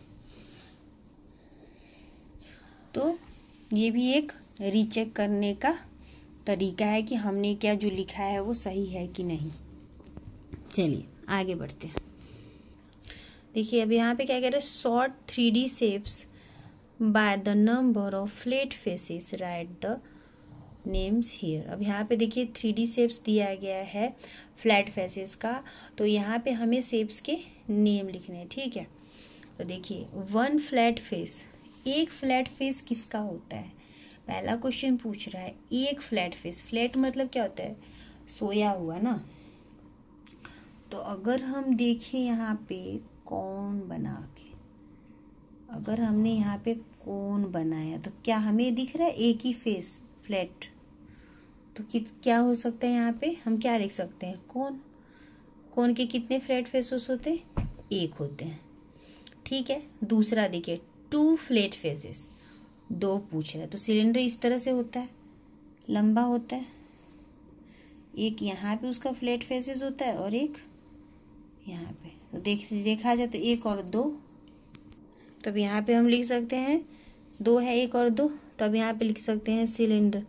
तो ये भी एक रीचेक करने का तरीका है कि हमने क्या जो लिखा है वो सही है कि नहीं। चलिए आगे बढ़ते हैं। देखिए अब यहाँ पे क्या कह रहे हैं, sort 3D shapes by the number of flat faces, right the names here. अब यहाँ पे देखिए 3D शेप्स दिया गया है फ्लैट फेसेस का, तो यहाँ पे हमें शेप्स के नेम लिखने हैं, ठीक है। तो देखिए 1 फ्लैट फेस, एक फ्लैट फेस किसका होता है, पहला क्वेश्चन पूछ रहा है एक फ्लैट फेस। फ्लैट मतलब क्या होता है, सोया हुआ ना। तो अगर हम देखें यहाँ पे कौन बना के, अगर हमने यहाँ पे कौन बनाया, तो क्या हमें दिख रहा है एक ही फेस फ्लैट, तो क्या हो सकता है, यहाँ पे हम क्या लिख सकते हैं, कौन के कितने फ्लैट फेसेस होते हैं, एक होते हैं, ठीक है। दूसरा देखिए 2 फ्लैट फेसेस, 2 पूछ रहा है, तो सिलेंडर इस तरह से होता है, लंबा होता है, एक यहाँ पे उसका फ्लैट फेसेस होता है और एक यहाँ पे। तो देखा जाए तो 1 और 2, तब यहाँ पे हम लिख सकते हैं 2 है 1 और 2, तब यहाँ पे लिख सकते हैं सिलेंडर।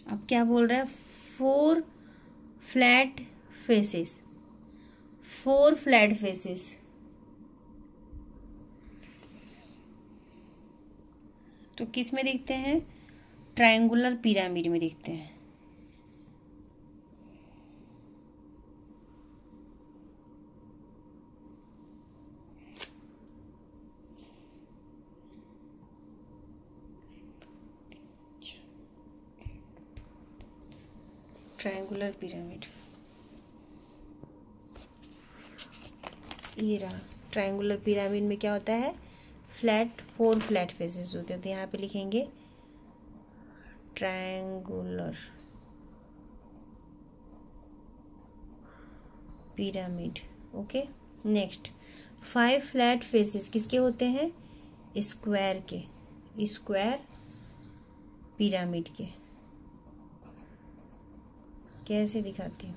अब क्या बोल रहा है, 4 फ्लैट फेसेस, 4 फ्लैट फेसेस। तो किस में दिखते हैं, ट्रायंगुलर पिरामिड में दिखते हैं। ट्रायंगुलर पिरामिड, ये रहा। ट्रायंगुलर पिरामिड में क्या होता है, 4 फ्लैट फेसेस होते हैं। तो यहाँ पे लिखेंगे triangular pyramid, okay. Next 5 flat faces किसके होते हैं, स्क्वायर के, स्क्वायर पिरामिड के। कैसे दिखाती हूँ,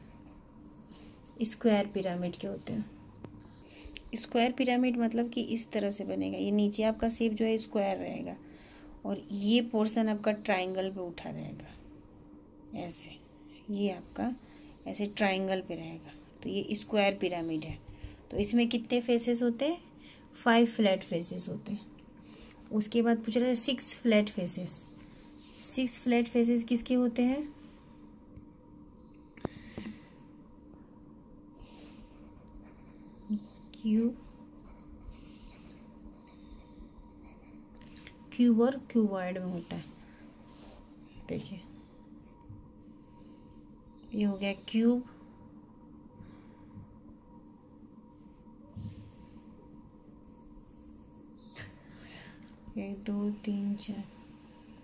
स्क्वायर पिरामिड के होते हैं। स्क्वायर पिरामिड मतलब कि इस तरह से बनेगा, ये नीचे आपका शेप जो है स्क्वायर रहेगा और ये पोर्शन आपका ट्रायंगल पे उठा रहेगा, ऐसे ये आपका ऐसे ट्रायंगल पे रहेगा। तो ये स्क्वायर पिरामिड है। तो इसमें कितने फेसेस होते हैं, 5 फ्लैट फेसेस होते हैं। उसके बाद पूछ रहा है 6 फ्लैट फेसेस, 6 फ्लैट फेसेस किसके होते हैं, क्यूब और क्यूबॉइड में होता है। देखिए ये हो गया क्यूब, 1 2 3 4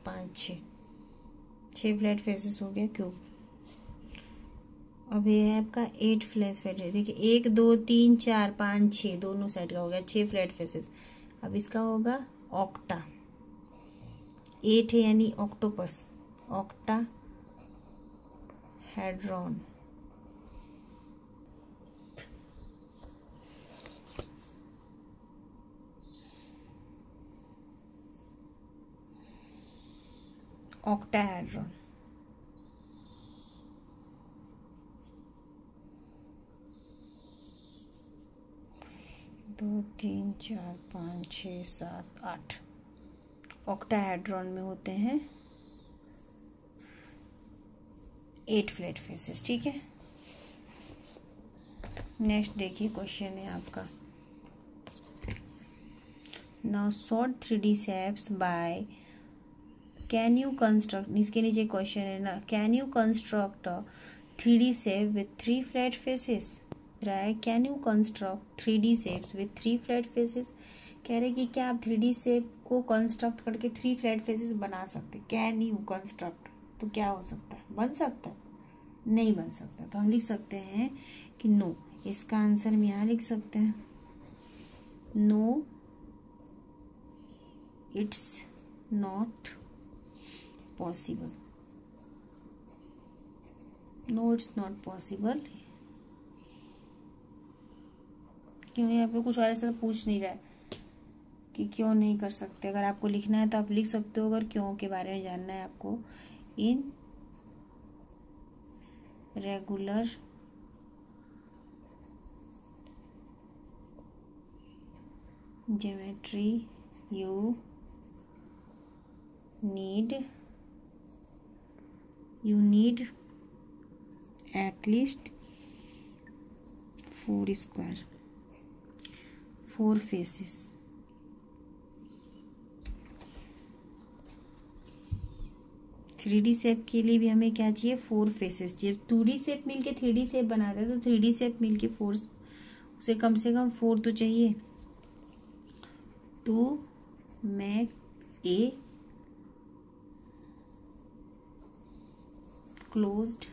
5 6 फ्लैट फेसेस हो गया क्यूब। अब ये है आपका 8 फ्लैट फेसेस, देखिए 1 2 3 4 5 6 दोनों साइड का हो गया 6 फ्लैट फेसेस। अब इसका होगा ऑक्टा, 8 है यानी octopus, octa hadron. Octahedron. 2 3 4 5 6 7 8 octahedron में होते हैं 8 फ्लैट फेसेस। ठीक है, नेक्स्ट देखिए क्वेश्चन है आपका, now sort 3D shapes by can you construct, इसके नीचे क्वेश्चन है ना, can you construct 3D shape with 3 flat faces, रहा है can you construct 3D shapes with 3 flat faces, कह रहे कि क्या आप 3D शेप को कंस्ट्रक्ट करके 3 फ्लैट फेसेस बना सकते, कैन यू कंस्ट्रक्ट, तो क्या हो सकता है, बन सकता है, नहीं बन सकता, तो हम लिख सकते हैं कि नो, इसका आंसर हम यहाँ लिख सकते हैं, no it's not possible, no it's not possible. क्यों, यहाँ पे कुछ और ऐसा पूछ नहीं रहा है कि क्यों नहीं कर सकते, अगर आपको लिखना है तो आप लिख सकते हो, अगर क्यों के बारे में जानना है आपको, in regular geometry you need at least 4 faces. Three D shape के लिए भी हमें क्या चाहिए, 4 फेसेस। जब 2D शेप मिलके 3D शेप बनाते हैं तो 3D शेप मिलके 4, उसे कम से कम 4 तो चाहिए, to make a closed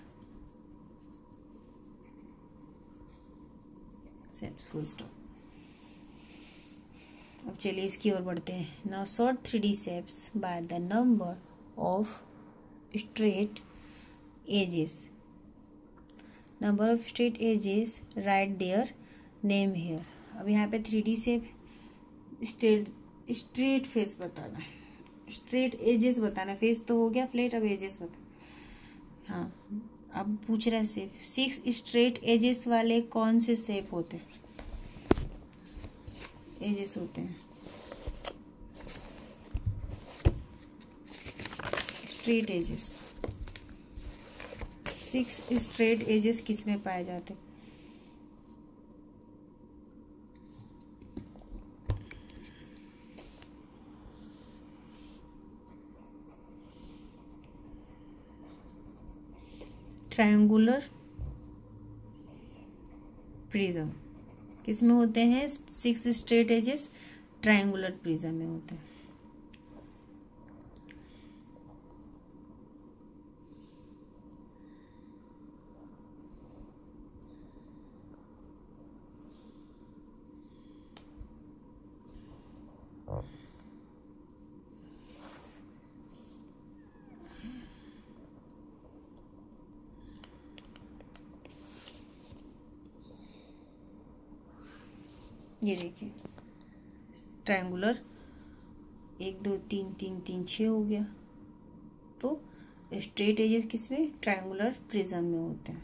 shape, full stop. अब चलिए इसकी ओर बढ़ते हैं। Now sort 3D shapes by the number of straight edges, number of straight edges, write their name here। अब यहाँ पे 3D शेप स्ट्रेट फेस बताना है, स्ट्रेट एजेस बताना, फेस तो हो गया फ्लैट, अब एजेस बता। हाँ, अब पूछ रहा है शेप, 6 स्ट्रेट एजेस वाले कौन से शेप होते हैं, एजेस होते हैं स्ट्रेट एजेस। 6 स्ट्रेट एजेस किस में पाए जाते, ट्रायंगुलर प्रिज्म किस में होते हैं, 6 स्ट्रेट एजेस ट्रायंगुलर प्रिज्म में होते हैं। ये देखिए ट्रायंगुलर 1 2 3 3 3 6 हो गया, तो स्ट्रेट एजेस किसमें, ट्रायंगुलर प्रिज्म में होते हैं।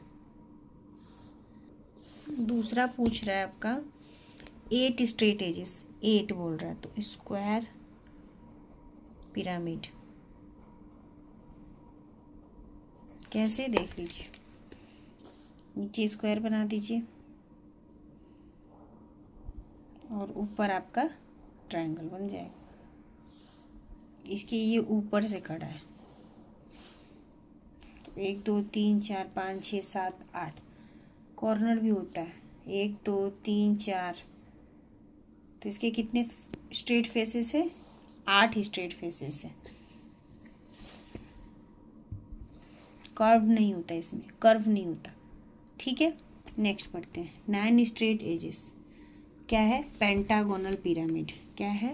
दूसरा पूछ रहा है आपका 8 स्ट्रेट एजेस, 8 बोल रहा है, तो स्क्वायर पिरामिड कैसे, देख लीजिए, नीचे स्क्वायर बना दीजिए और ऊपर आपका ट्रायंगल बन जाएगा। इसके ये ऊपर से खड़ा है, तो 1 2 3 4 5 6 7 8 कॉर्नर भी होता है, 1 2 3 4, तो इसके कितने स्ट्रेट फेसेस है, 8 स्ट्रेट फेसेस है। कर्व नहीं होता इसमें, कर्व नहीं होता। ठीक है, नेक्स्ट पढ़ते हैं। 9 स्ट्रेट एजेस क्या है, पेंटागोनल पिरामिड, क्या है,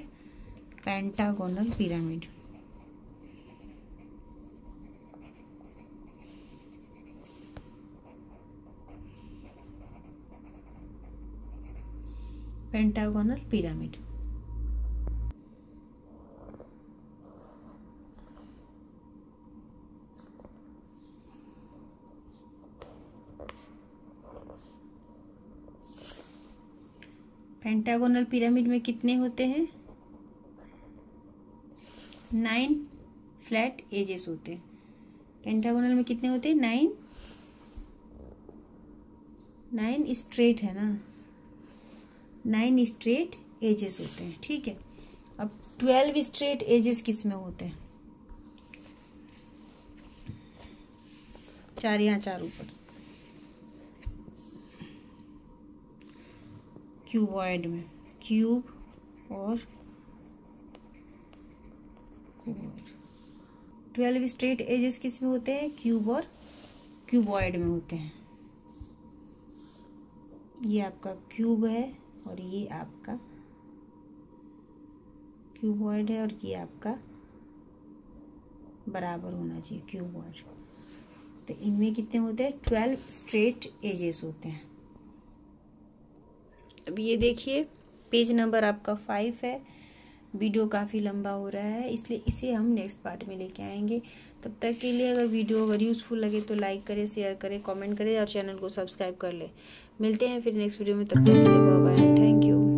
pentagonal pyramid. Pentagonal pyramid pentagonal pyramid में कितने होते हैं? 9 फ्लैट एजेस होते हैं। पेंटागोनल में कितने होते हैं? 9 स्ट्रेट है ना, 9 स्ट्रेट एजेस होते हैं। ठीक है, अब 12 स्ट्रेट एजेस किस में होते हैं? 4 यहाँ 4 ऊपर, क्यूबॉइड में, क्यूब और क्यूबॉइड। 12 स्ट्रेट एजेस किस में होते हैं? क्यूब और क्यूबॉइड में होते हैं। ये आपका क्यूब है और ये आपका क्यूबॉइड है, और ये आपका बराबर होना चाहिए क्यूबॉइड। तो इनमें कितने होते हैं? 12 स्ट्रेट एजेस होते हैं। अब ये देखिए, पेज नंबर आपका 5 है। वीडियो काफ़ी लंबा हो रहा है, इसलिए इसे हम नेक्स्ट पार्ट में लेके आएंगे। तब तक के लिए अगर वीडियो यूज़फुल लगे तो लाइक करें, शेयर करें, कमेंट करें और चैनल को सब्सक्राइब कर लें। मिलते हैं फिर नेक्स्ट वीडियो में, तब तक के लिए बाय बाय, थैंक यू।